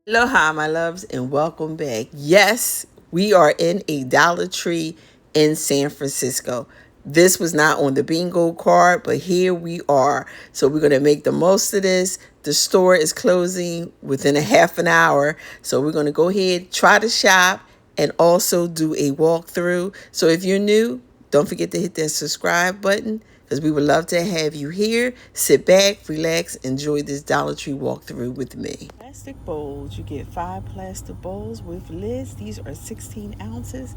Aloha, my loves, and welcome back. Yes, we are in a Dollar Tree in San Francisco. This was not on the bingo card, but here we are. So we're going to make the most of this. The store is closing within a half an hour. So we're going to go ahead, try to shop, and also do a walkthrough. So if you're new, don't forget to hit that subscribe button because we would love to have you here. Sit back, relax, enjoy this Dollar Tree walkthrough with me. Plastic bowls. You get 5 plastic bowls with lids. These are 16 ounces,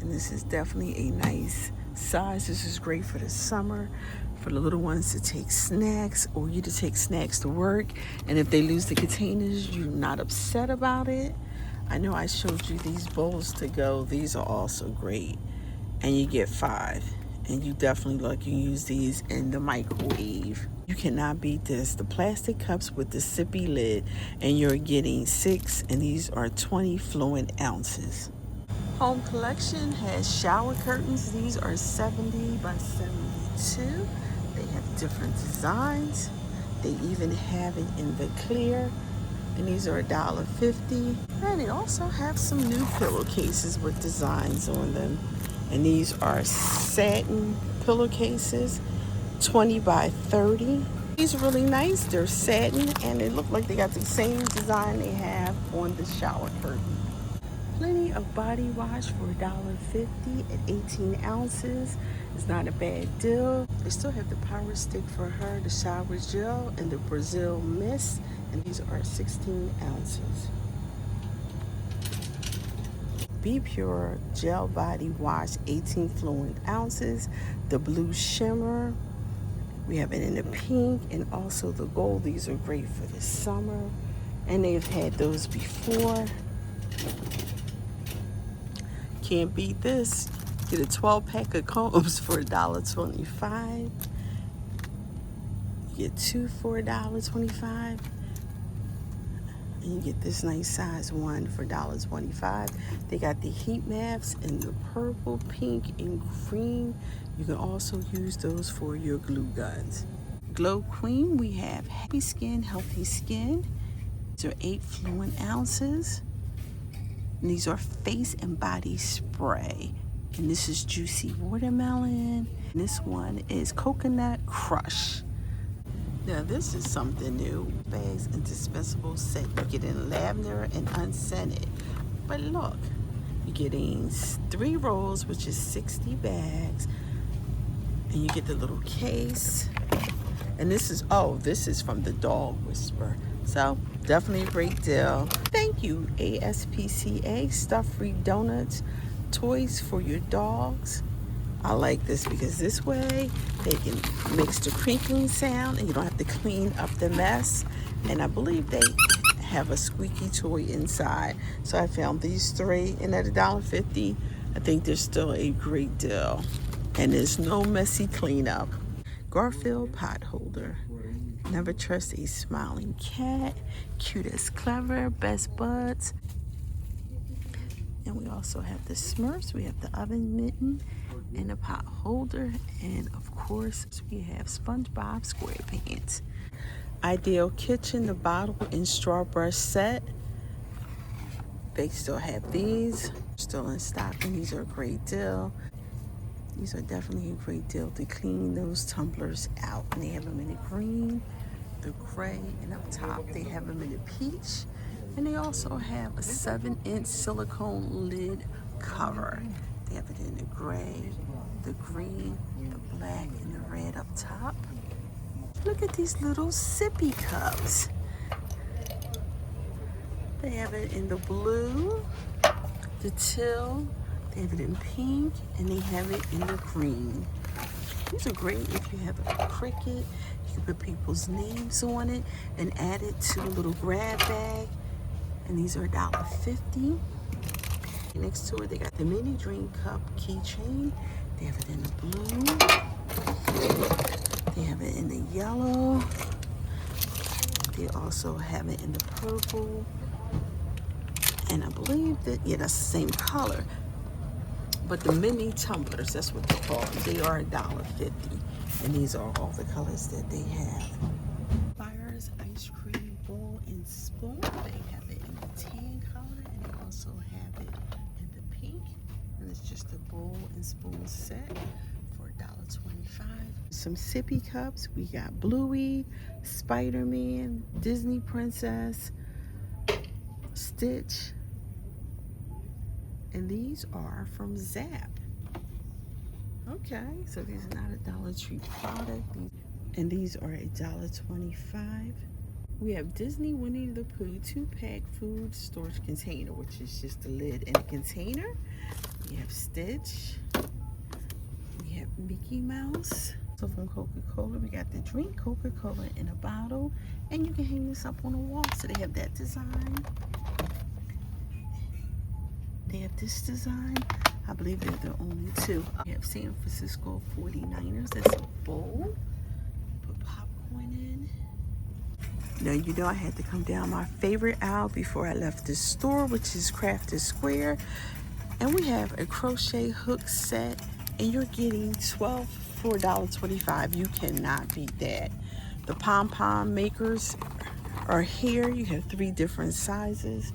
and this is definitely a nice size. This is great for the summer, for the little ones to take snacks, or you to take snacks to work. And if they lose the containers, you're not upset about it. I know I showed you these bowls to go. These are also great, and you get 5, and you definitely like you use these in the microwave. You cannot beat this. The plastic cups with the sippy lid, and you're getting 6, and these are 20 fluent ounces. Home Collection has shower curtains. These are 70 by 72. They have different designs. They even have it in the clear, and these are $1.50. And they also have some new pillowcases with designs on them, and these are satin pillowcases, 20 by 30. These are really nice. They're satin, and they look like they got the same design they have on the shower curtain. Plenty of body wash for $1.50 at 18 ounces. It's not a bad deal. They still have the Power Stick for her, the shower gel, and the Brazil Mist, and these are 16 ounces. Be Pure Gel Body Wash, 18 fluent ounces. The Blue Shimmer, we have it in the pink and also the gold. These are great for the summer, and they've had those before. Can't beat this. Get a 12-pack of combs for $1.25. You get 2 for $1.25. And you get this nice size one for $1.25. They got the heat maps in the purple, pink, and green. You can also use those for your glue guns. Glow Cream, we have Happy Skin, Healthy Skin. These are 8 fluent ounces. And these are face and body spray. And this is Juicy Watermelon. And this one is Coconut Crush. Now this is something new. Bags and dispensable set. You get in lavender and unscented. But look, you're getting 3 rolls, which is 60 bags. And you get the little case. And this is from the Dog Whisperer. So definitely a great deal. Thank you, ASPCA. Stuff-free donuts, toys for your dogs. I like this because this way they can mix the crinkling sound and you don't have to clean up the mess. And I believe they have a squeaky toy inside. So I found these 3, and at $1.50, I think they're still a great deal. And there's no messy cleanup. Garfield pot holder. Never trust a smiling cat. Cute as clever. Best buds. And we also have the Smurfs. We have the oven mitten and the pot holder. And of course, we have SpongeBob SquarePants. Ideal Kitchen, the bottle and straw brush set. They still have these. Still in stock, and these are a great deal. These are definitely a great deal to clean those tumblers out. And they have them in the green, the gray, and up top they have them in the peach. And they also have a 7-inch silicone lid cover. They have it in the gray, the green, the black, and the red up top. Look at these little sippy cups. They have it in the blue, the teal, they have it in pink, and they have it in the green. These are great if you have a Cricut. You can put people's names on it and add it to a little grab bag. And these are $1.50. Next to it, they got the mini dream cup keychain. They have it in the blue. They have it in the yellow. They also have it in the purple. And I believe that, yeah, that's the same color. But the mini tumblers, that's what they call them. They are $1.50. And these are all the colors that they have. Fire's ice cream bowl and spoon. They have it in and it's just a bowl and spoon set for $1.25. Some sippy cups. We got Bluey, Spider-Man, Disney Princess, Stitch, and these are from Zap. Okay, so these are not a Dollar Tree product. And these are $1.25. We have Disney Winnie the Pooh 2-pack food storage container, which is just the lid and a container. We have Stitch. We have Mickey Mouse. So from Coca-Cola, we got the drink Coca-Cola in a bottle. And you can hang this up on the wall. So they have that design. They have this design. I believe they're the only two. We have San Francisco 49ers. That's a bowl. Put popcorn in. Now, you know I had to come down my favorite aisle before I left the store, which is Crafted Square. And we have a crochet hook set, and you're getting 12 for $1.25. You cannot beat that. The pom-pom makers are here. You have 3 different sizes.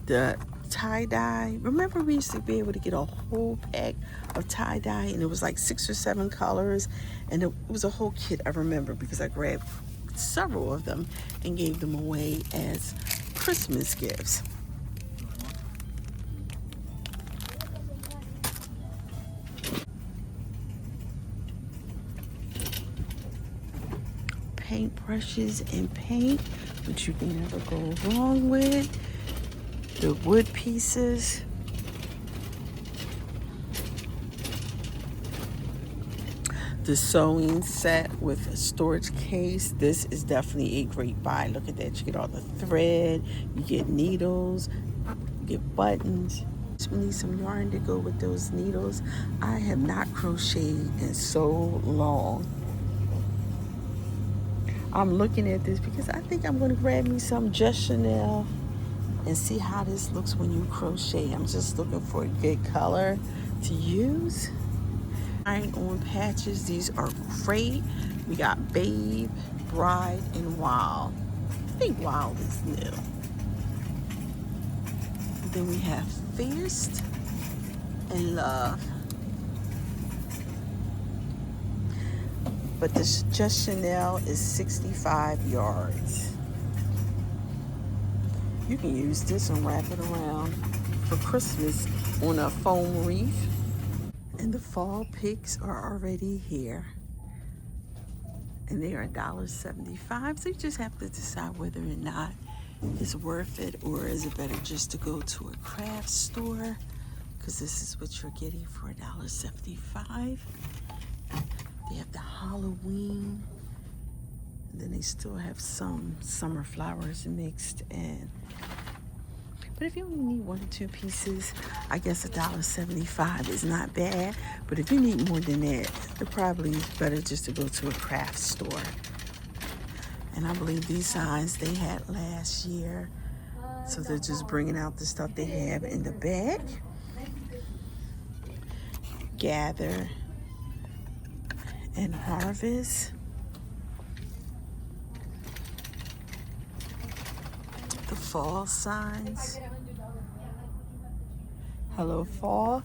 The tie-dye, remember we used to be able to get a whole pack of tie-dye, and it was like 6 or 7 colors, and it was a whole kit. I remember because I grabbed several of them and gave them away as Christmas gifts. Paint brushes and paint, which you can never go wrong with. The wood pieces. The sewing set with a storage case. This is definitely a great buy. Look at that. You get all the thread, you get needles, you get buttons. We need some yarn to go with those needles. I have not crocheted in so long. I'm looking at this because I think I'm going to grab me some Just Chanel and see how this looks when you crochet. I'm just looking for a good color to use. Iron on patches. These are great. We got Babe, Bride, and Wild. I think Wild is new. Then we have Fierce and Love. But this Just Chanel is 65 yards. You can use this and wrap it around for Christmas on a foam wreath. And the fall picks are already here. And they are $1.75. So you just have to decide whether or not it's worth it, or is it better just to go to a craft store, because this is what you're getting for $1.75. They have the Halloween, and then they still have some summer flowers mixed in. But if you only need 1 or 2 pieces, I guess $1.75 is not bad. But if you need more than that, it probably is better just to go to a craft store. And I believe these signs they had last year. So they're just bringing out the stuff they have in the back. Gather and harvest. The fall signs. Hello, fall.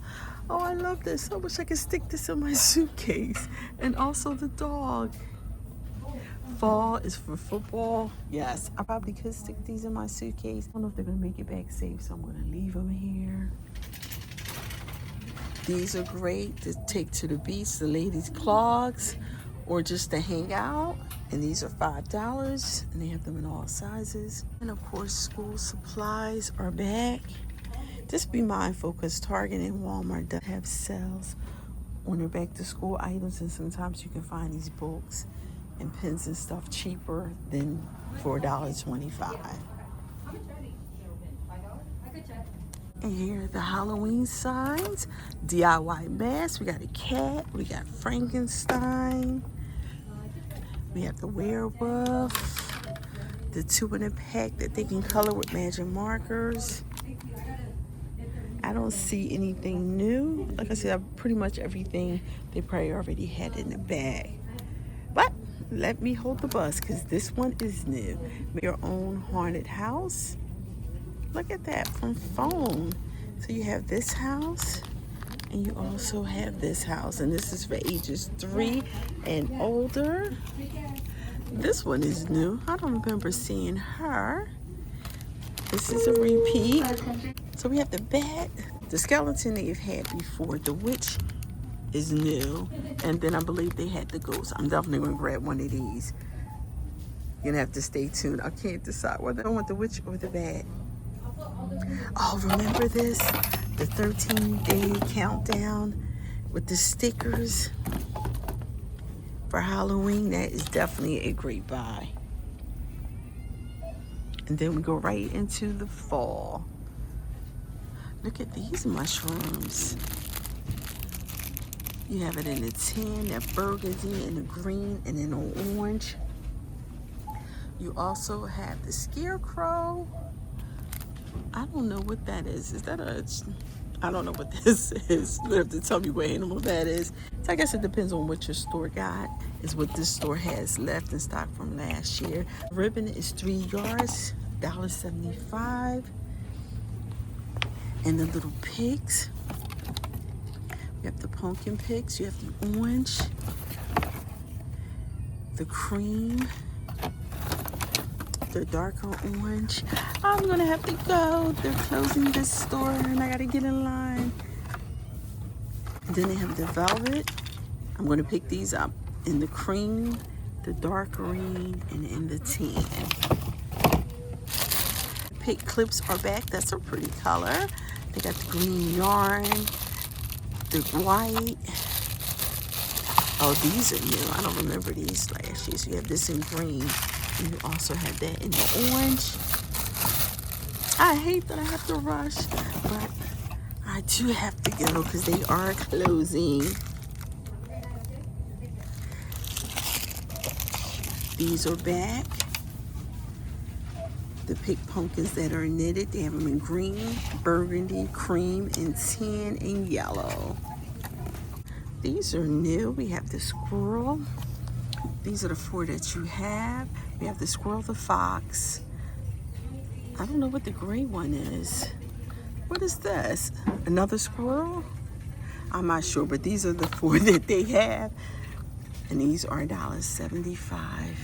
Oh, I love this. I wish I could stick this in my suitcase. And also the dog. Fall is for football. Yes, I probably could stick these in my suitcase. I don't know if they're going to make it back safe, so I'm going to leave them here. These are great to take to the beach, the ladies' clogs, or just to hang out. And these are $5, and they have them in all sizes. And of course, school supplies are back. Just be mindful, because Target and Walmart does have sales on their back to school items, and sometimes you can find these books and pens and stuff cheaper than for $1.25. And here are the Halloween signs. DIY masks. We got a cat. We got Frankenstein. We have the werewolf. The 2 in a pack that they can color with magic markers. I don't see anything new. Like I said, pretty much everything they probably already had in the bag. But let me hold the bus, because this one is new. Make your own haunted house. Look at that, from foam. So you have this house, and you also have this house, and this is for ages 3 and older. This one is new. I don't remember seeing her. This is a repeat. So we have the bat, the skeleton they've had before. The witch is new, and then I believe they had the ghost. I'm definitely going to grab one of these. You're going to have to stay tuned. I can't decide whether I want the witch or the bat. Oh, remember this? The 13-day countdown with the stickers for Halloween. That is definitely a great buy. And then we go right into the fall. Look at these mushrooms. You have it in the tin, that burgundy, and the green, and then the orange. You also have the scarecrow. I don't know what that is. Is that a... I don't know what this is. You have to tell me what animal that is. So I guess it depends on what your store got, is what this store has left in stock from last year. Ribbon is 3 yards, $1.75. And the little pigs. You have the pumpkin pigs. You have the orange, the cream, the darker orange. I'm gonna have to go. They're closing this store and I gotta get in line. And then they have the velvet. I'm gonna pick these up in the cream, the dark green, and in the tan. Pig clips are back. That's a pretty color. They got the green yarn, the white. Oh, these are new. I don't remember these last year. So you have this in green, and you also have that in the orange. I hate that I have to rush, but I do have to go because they are closing. These are back. The pink pumpkins that are knitted, they have them in green, burgundy, cream, and tan, and yellow. These are new. We have the squirrel. These are the 4 that you have. We have the squirrel, the fox. I don't know what the gray one is. What is this? Another squirrel? I'm not sure, but these are the 4 that they have. And these are $1.75.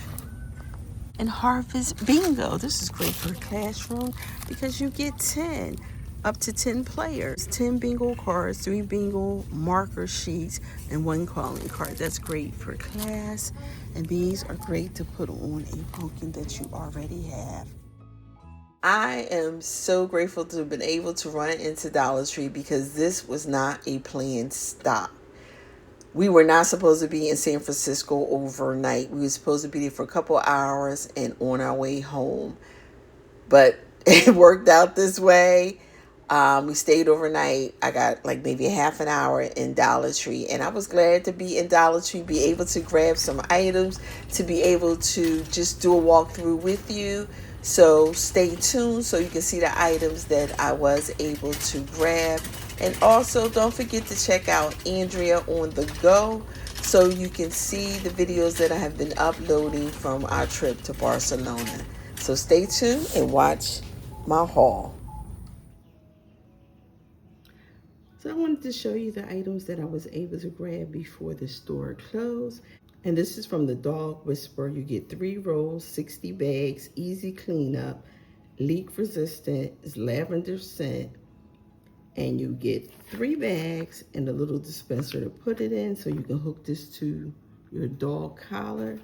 And Harvest Bingo. This is great for a classroom because you get 10, up to 10 players, 10 bingo cards, 3 bingo marker sheets, and 1 calling card. That's great for class. And these are great to put on a pumpkin that you already have. I am so grateful to have been able to run into Dollar Tree because this was not a planned stop. We were not supposed to be in San Francisco overnight. We were supposed to be there for a couple hours and on our way home. But it worked out this way. We stayed overnight. I got like maybe a half an hour in Dollar Tree. And I was glad to be in Dollar Tree, be able to grab some items, to be able to just do a walkthrough with you. So stay tuned so you can see the items that I was able to grab. And also don't forget to check out Andrea on the Go so you can see the videos that I have been uploading from our trip to Barcelona. So stay tuned and watch my haul. So I wanted to show you the items that I was able to grab before the store closed. And this is from the Dog Whisperer. You get 3 rolls, 60 bags, easy cleanup, leak resistant, it's lavender scent. And you get 3 bags and a little dispenser to put it in so you can hook this to your dog collar.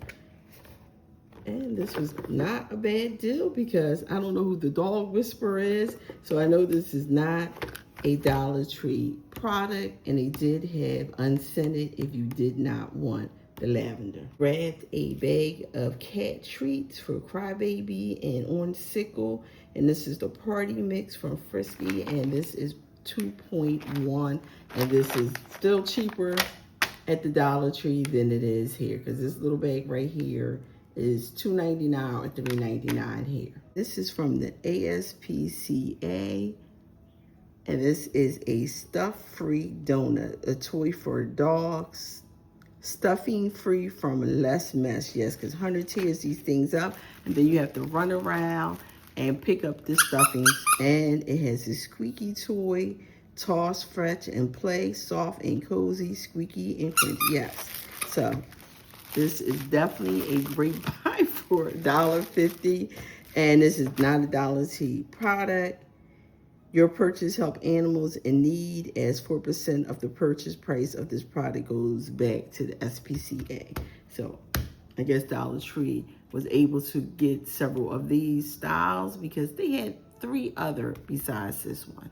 And this was not a bad deal because I don't know who the Dog Whisperer is. So I know this is not a Dollar Tree product, and they did have unscented if you did not want the lavender. Grabbed a bag of cat treats for Crybaby and Orange Sickle, and this is the party mix from Frisky, and this is 2.1, and this is still cheaper at the Dollar Tree than it is here because this little bag right here is $2.99 or $3.99 here. This is from the ASPCA. And this is a stuff-free donut, a toy for dogs, stuffing-free from less mess. Yes, because 100 tears these things up, and then you have to run around and pick up the stuffings. And it has a squeaky toy, toss, fetch, and play, soft and cozy, squeaky and crunchy. Yes. So this is definitely a great buy for $1.50. And this is not a Dollar Tree product. Your purchase help animals in need, as 4% of the purchase price of this product goes back to the SPCA. So I guess Dollar Tree was able to get several of these styles because they had 3 other besides this one.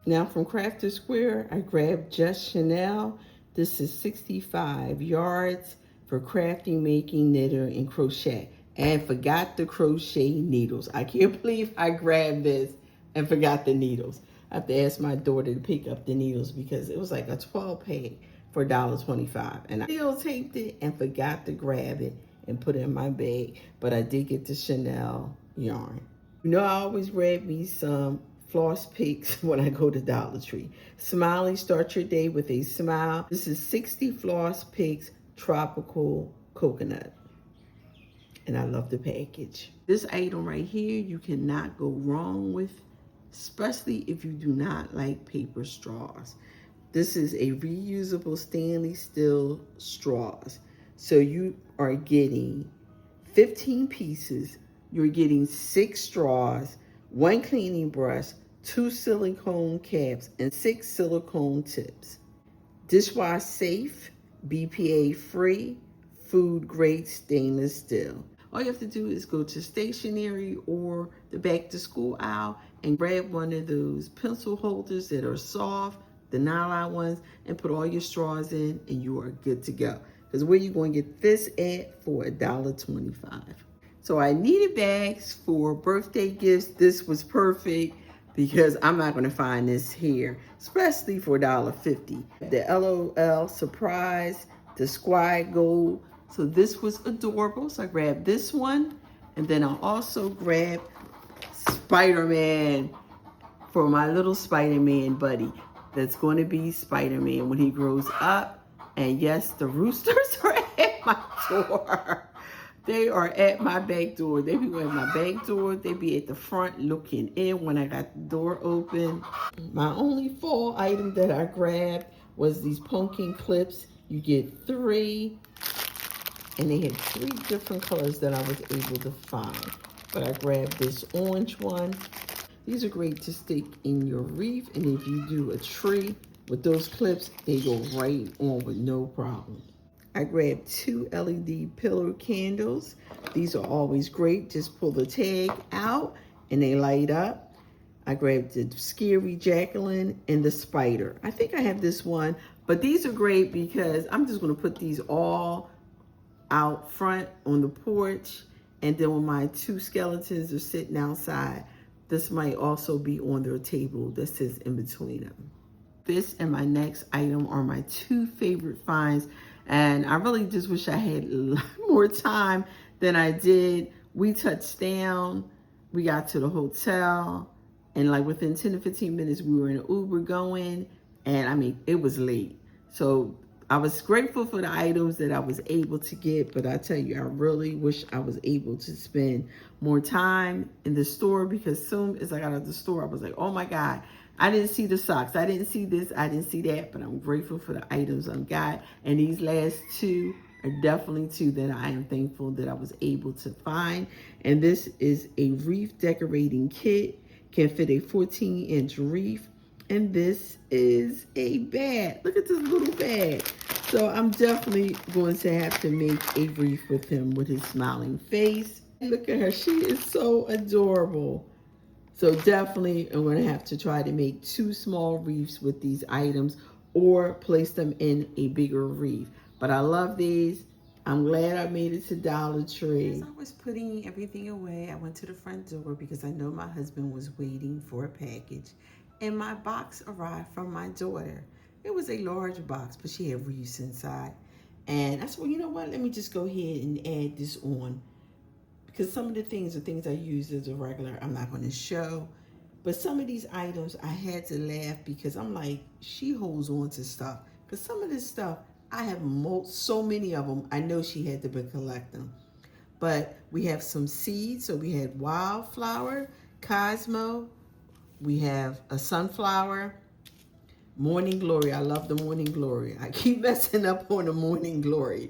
Now from Crafter Square, I grabbed Just Chanel. This is 65 yards for crafting, making, knitter, and crochet. And forgot the crochet needles. I can't believe I grabbed this and forgot the needles. I have to ask my daughter to pick up the needles because it was like a 12 pack for $1.25. And I still taped it and forgot to grab it and put it in my bag. But I did get the Chanel yarn. You know, I always grab me some floss picks when I go to Dollar Tree. Smiley, start your day with a smile. This is 60 floss picks, tropical coconut. And I love the package. This item right here, you cannot go wrong with, especially if you do not like paper straws. This is a reusable stainless steel straws. So you are getting 15 pieces. You're getting 6 straws, 1 cleaning brush, 2 silicone caps, and 6 silicone tips. Dishwash safe, BPA free, food grade stainless steel. All you have to do is go to stationery or the back to school aisle and grab one of those pencil holders that are soft, the nylon ones, and put all your straws in and you are good to go. Because where you going to get this at for $1.25. So I needed bags for birthday gifts. This was perfect because I'm not going to find this here, especially for $1.50. The LOL Surprise, the Squad Gold. So this was adorable. So I grabbed this one. And then I also grabbed Spider-Man for my little Spider-Man buddy. That's going to be Spider-Man when he grows up. And yes, the roosters are at my door. They are at my back door. They be at my back door. They be at the front looking in when I got the door open. My only fall item that I grabbed was these pumpkin clips. You get 3, and they had 3 different colors that I was able to find. But I grabbed this orange one. These are great to stick in your wreath, and if you do a tree with those clips, they go right on with no problem. I grabbed 2 LED pillar candles. These are always great. Just pull the tag out and they light up. I grabbed the Scary Jacqueline and the Spider. I think I have this one, but these are great because I'm just going to put these all out front on the porch. And then when my 2 skeletons are sitting outside, this might also be on their table that sits in between them. This and my next item are my 2 favorite finds. And I really just wish I had a lot more time than I did. We touched down, we got to the hotel, and like within 10 to 15 minutes, we were in an Uber going, and I mean, it was late. So I was grateful for the items that I was able to get, but I tell you, I really wish I was able to spend more time in the store because soon as I got out of the store, I was like, oh my God, I didn't see the socks. I didn't see this. I didn't see that, but I'm grateful for the items I've got. And these last 2 are definitely 2 that I am thankful that I was able to find. And this is a wreath decorating kit. Can fit a 14-inch wreath. And this is a bag. Look at this little bag. So I'm definitely going to have to make a wreath with him with his smiling face. Look at her. She is so adorable. So definitely I'm going to have to try to make 2 small wreaths with these items or place them in a bigger wreath. But I love these. I'm glad I made it to Dollar Tree. As I was putting everything away, I went to the front door because I know my husband was waiting for a package. And my box arrived from my daughter. It was a large box, but she had wreaths inside. And I said, well, you know what? Let me just go ahead and add this on. Because some of the things are things I use as a regular, I'm not going to show. But some of these items, I had to laugh because I'm like, she holds on to stuff. Because some of this stuff, I have so many of them, I know she had to collect them. But we have some seeds. So we had wildflower, Cosmo. We have a sunflower. Morning Glory. I love the Morning Glory. I keep messing up on the Morning Glory.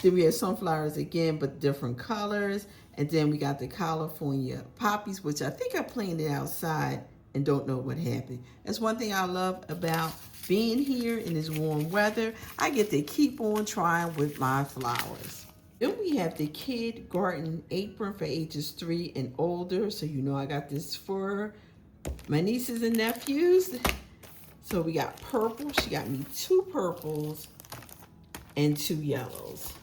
Then we have sunflowers again, but different colors. And then we got the California poppies, which I think I planted outside and don't know what happened. That's one thing I love about being here in this warm weather. I get to keep on trying with my flowers. Then we have the kid garden apron for ages 3 and older. So you know I got this for my nieces and nephews. So we got purple. She got me 2 purples and 2 yellows.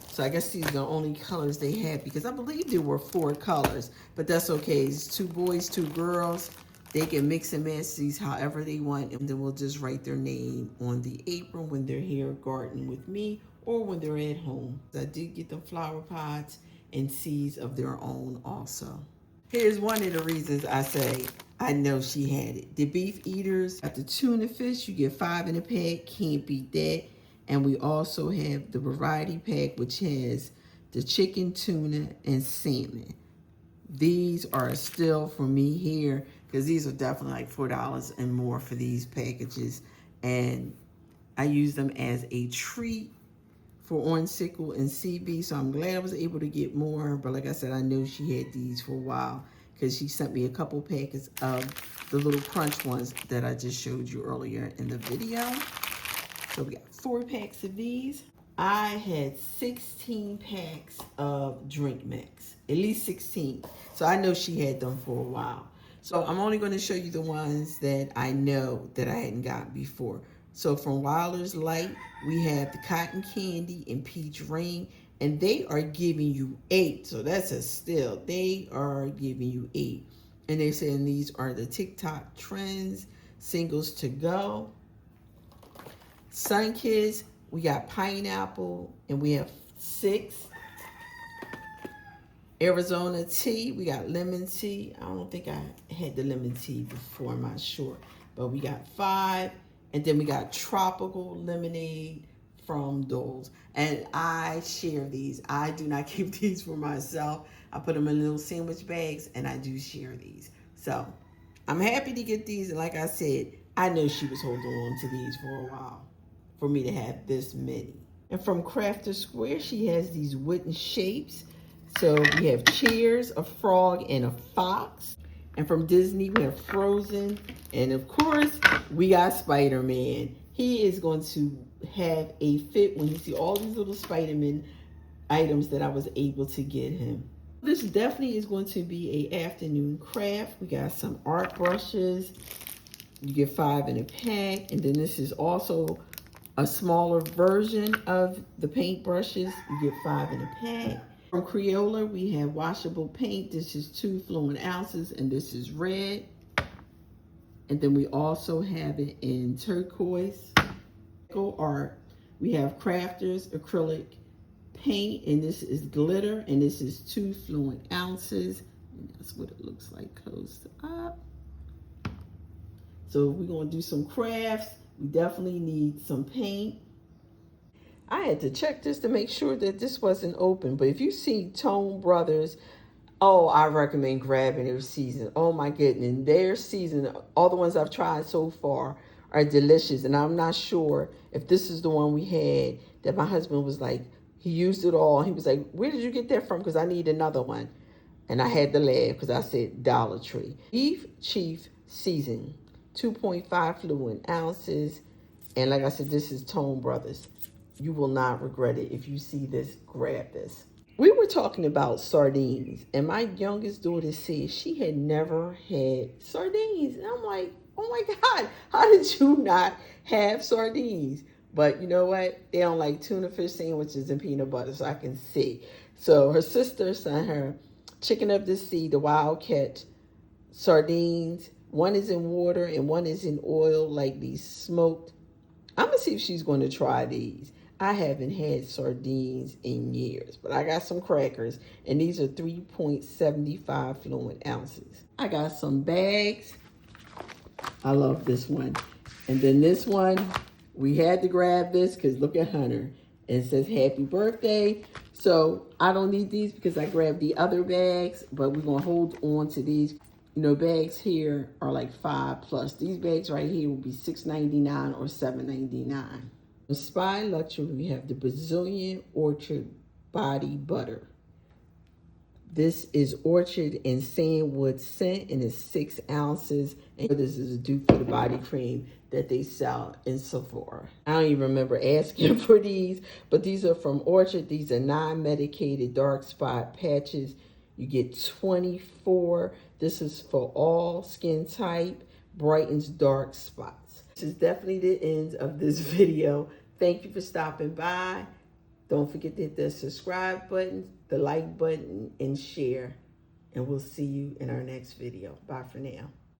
So I guess these are the only colors they had because I believe there were 4 colors, but that's okay. It's 2 boys, 2 girls. They can mix and match these however they want, and then we'll just write their name on the apron when they're here gardening with me or when they're at home. I did get them flower pots and seeds of their own also. Here's one of the reasons I say I know she had it. The beef eaters, got the tuna fish, you get 5 in a pack, can't beat that. And we also have the variety pack, which has the chicken, tuna, and salmon. These are still for me here because these are definitely like $4 and more for these packages. And I use them as a treat for orange sickle and CB. So I'm glad I was able to get more. But like I said, I know she had these for a while because she sent me a couple packets of the little crunch ones that I just showed you earlier in the video. So we got 4 packs of these. I had 16 packs of drink mix, at least 16. So I know she had them for a while. So I'm only going to show you the ones that I know that I hadn't gotten before. So from Wilder's Light, we have the cotton candy and peach ring, and they are giving you 8. So that's a steal. They are giving you 8. And they're saying these are the TikTok trends, singles to go. Sun Kids, we got pineapple, and we have 6. Arizona tea, we got lemon tea. I don't think I had the lemon tea before, I'm not sure. But we got 5. And then we got tropical lemonade from Dole's. And I share these. I do not keep these for myself. I put them in little sandwich bags, and I do share these. So I'm happy to get these. And like I said, I know she was holding on to these for a while for me to have this many. And from Crafter Square, she has these wooden shapes. So we have chairs, a frog, and a fox. And from Disney, we have Frozen. And of course, we got Spider-Man. He is going to have a fit when you see all these little Spider-Man items that I was able to get him. This definitely is going to be an afternoon craft. We got some art brushes. You get 5 in a pack. And then this is also a smaller version of the paint brushes. You get 5 in a pack. From Crayola, we have washable paint. This is 2 fluid ounces, and this is red. And then we also have it in turquoise. Art. We have Crafters acrylic paint, and this is glitter, and this is 2 fluid ounces. And that's what it looks like closed up. So we're going to do some crafts. We definitely need some paint. I had to check this to make sure that this wasn't open. But if you see Tone Brothers, oh, I recommend grabbing their season. Oh my goodness, their season, all the ones I've tried so far are delicious. And I'm not sure if this is the one we had that my husband was like, he used it all. He was like, where did you get that from? Because I need another one. And I had to laugh because I said Dollar Tree. Beef Chief Season, 2.5 fluid ounces. And like I said, this is Tone Brothers. You will not regret it. If you see this, grab this. We were talking about sardines, and my youngest daughter said she had never had sardines. And I'm like, oh my God, how did you not have sardines? But you know what? They don't like tuna fish sandwiches and peanut butter, so I can see. So her sister sent her chicken of the sea, the wild catch, sardines. One is in water and one is in oil, like these smoked. I'm going to see if she's going to try these. I haven't had sardines in years, but I got some crackers, and these are 3.75 fluid ounces. I got some bags. I love this one. And then this one, we had to grab this because look at Hunter. It says happy birthday. So I don't need these because I grabbed the other bags, but we're gonna hold on to these. You know, bags here are like 5 plus. These bags right here will be $6.99 or $7.99. Spy Luxury, we have the Brazilian Orchard Body Butter. This is orchard and sandwood scent, and it's 6 ounces. And this is a dupe for the body cream that they sell in Sephora. I don't even remember asking for these, but these are from Orchard. These are non-medicated dark spot patches. You get 24. This is for all skin type, brightens dark spots. This is definitely the end of this video. Thank you for stopping by. Don't forget to hit the subscribe button, the like button, and share. And we'll see you in our next video. Bye for now.